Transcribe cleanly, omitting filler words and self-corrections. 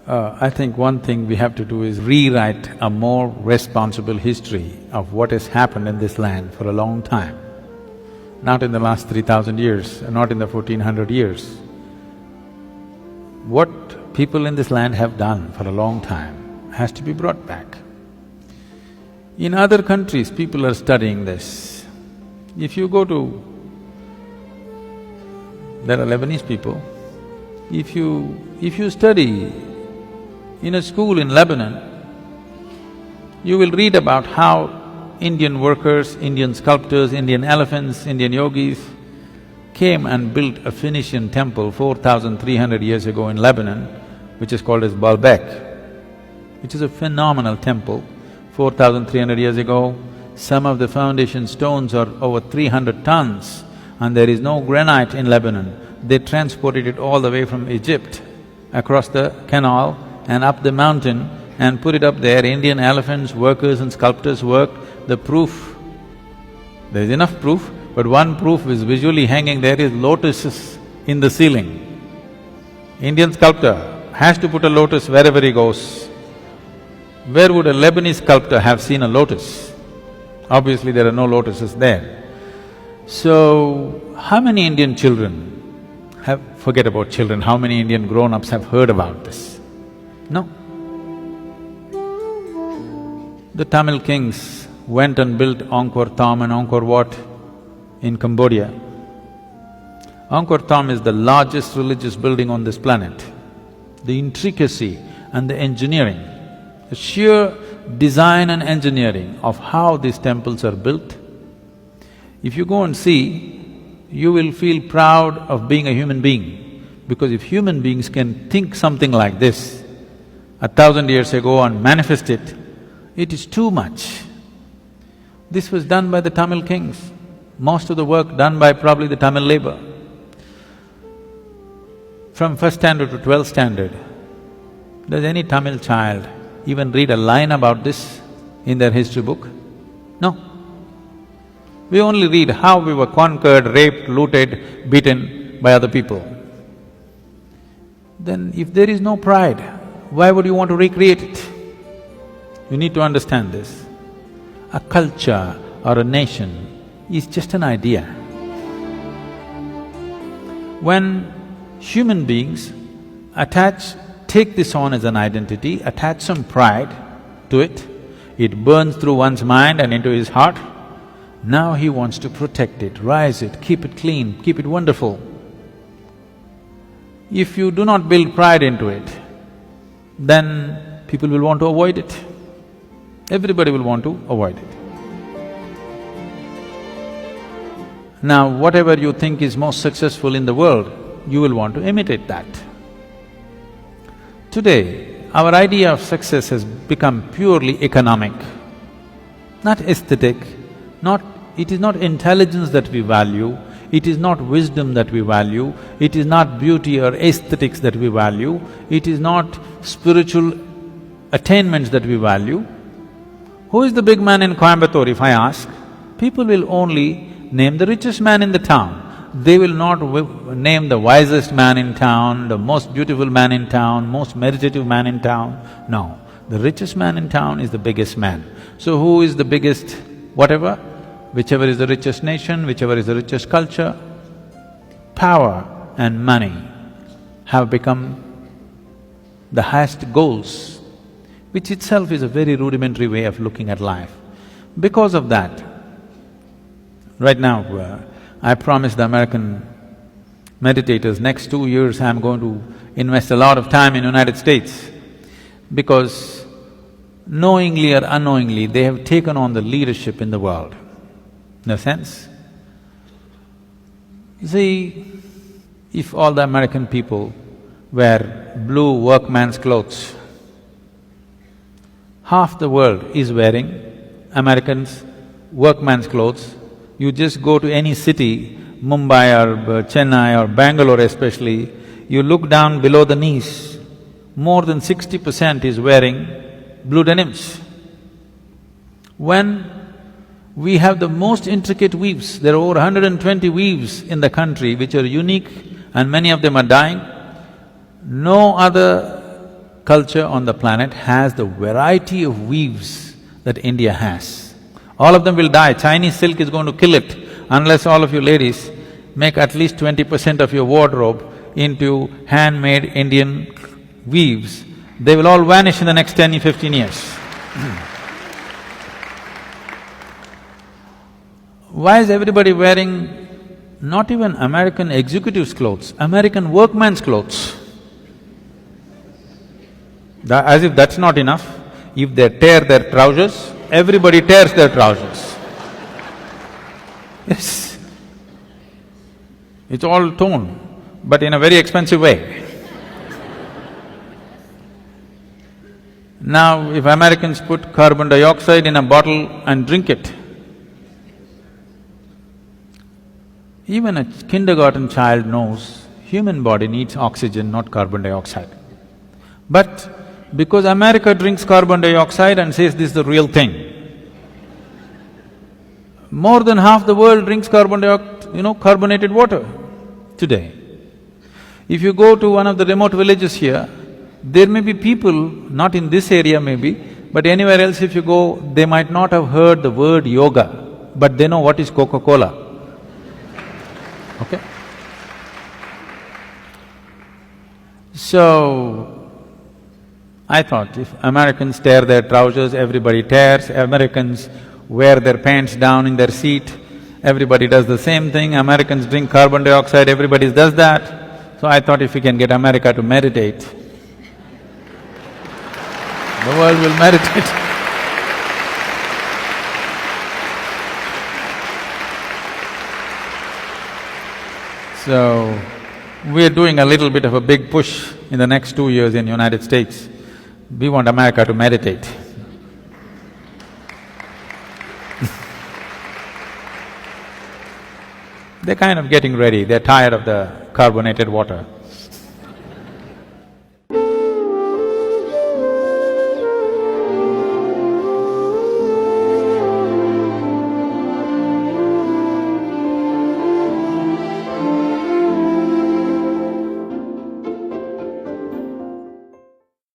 I think one thing we have to do is rewrite a more responsible history of what has happened in this land for a long time. Not in the last 3,000 years, not in the 1400 years. What people in this land have done for a long time has to be brought back. In other countries, people are studying this. If you go to… there are Lebanese people, if you study in a school in Lebanon, you will read about how Indian workers, Indian sculptors, Indian elephants, Indian yogis came and built a Phoenician temple 4,300 years ago in Lebanon, which is called as Baalbek, which is a phenomenal temple. 4,300 years ago, some of the foundation stones are over 300 tons and there is no granite in Lebanon. They transported it all the way from Egypt, across the canal and up the mountain and put it up there. Indian elephants, workers and sculptors worked. The proof, there is enough proof, but one proof is visually hanging there is lotuses in the ceiling. Indian sculptor has to put a lotus wherever he goes. Where would a Lebanese sculptor have seen a lotus? Obviously there are no lotuses there. So, how many Indian children have… forget about children, how many Indian grown-ups have heard about this? No. The Tamil kings went and built Angkor Thom and Angkor Wat in Cambodia. Angkor Thom is the largest religious building on this planet. The intricacy and the engineering, the sheer design and engineering of how these temples are built, if you go and see, you will feel proud of being a human being. Because if human beings can think something like this 1,000 years ago and manifest it, it is too much. This was done by the Tamil kings, most of the work done by probably the Tamil labor. From first standard to 12th standard, does any Tamil child even read a line about this in their history book? No. We only read how we were conquered, raped, looted, beaten by other people. Then if there is no pride, why would you want to recreate it? You need to understand this. A culture or a nation is just an idea. When human beings take this on as an identity, attach some pride to it, it burns through one's mind and into his heart. Now he wants to protect it, rise it, keep it clean, keep it wonderful. If you do not build pride into it, then people will want to avoid it. Everybody will want to avoid it. Now, whatever you think is most successful in the world, you will want to imitate that. Today, our idea of success has become purely economic, not aesthetic, it is not intelligence that we value, it is not wisdom that we value, it is not beauty or aesthetics that we value, it is not spiritual attainments that we value. Who is the big man in Coimbatore, if I ask? People will only name the richest man in the town. They will not name the wisest man in town, the most beautiful man in town, most meditative man in town. No, the richest man in town is the biggest man. So who is the biggest whatever? Whichever is the richest nation, whichever is the richest culture, power and money have become the highest goals, which itself is a very rudimentary way of looking at life. Because of that, right now, I promised the American meditators, next 2 years I'm going to invest a lot of time in United States, because knowingly or unknowingly, they have taken on the leadership in the world. In a sense, see, if all the American people wear blue workman's clothes, half the world is wearing Americans' workman's clothes. You just go to any city, Mumbai or Chennai or Bangalore especially, you look down below the knees, more than 60% is wearing blue denims. When we have the most intricate weaves, there are over 120 weaves in the country which are unique and many of them are dying, no other culture on the planet has the variety of weaves that India has. All of them will die. Chinese silk is going to kill it unless all of you ladies make at least 20% of your wardrobe into handmade Indian weaves. They will all vanish in the next 10 or 15 years. Why is everybody wearing not even American executives' clothes, American workman's clothes? As if that's not enough, if they tear their trousers, everybody tears their trousers. Yes. It's all torn, but in a very expensive way. Now, if Americans put carbon dioxide in a bottle and drink it, even a kindergarten child knows human body needs oxygen, not carbon dioxide. But because America drinks carbon dioxide and says this is the real thing, more than half the world drinks carbonated water today. If you go to one of the remote villages here, there may be people, not in this area maybe, but anywhere else if you go, they might not have heard the word yoga, but they know what is Coca-Cola. Okay? So, I thought if Americans tear their trousers, everybody tears, Americans wear their pants down in their seat, everybody does the same thing, Americans drink carbon dioxide, everybody does that. So I thought if we can get America to meditate, the world will meditate. So, we're doing a little bit of a big push in the next 2 years in United States. We want America to meditate. They're kind of getting ready, they're tired of the carbonated water.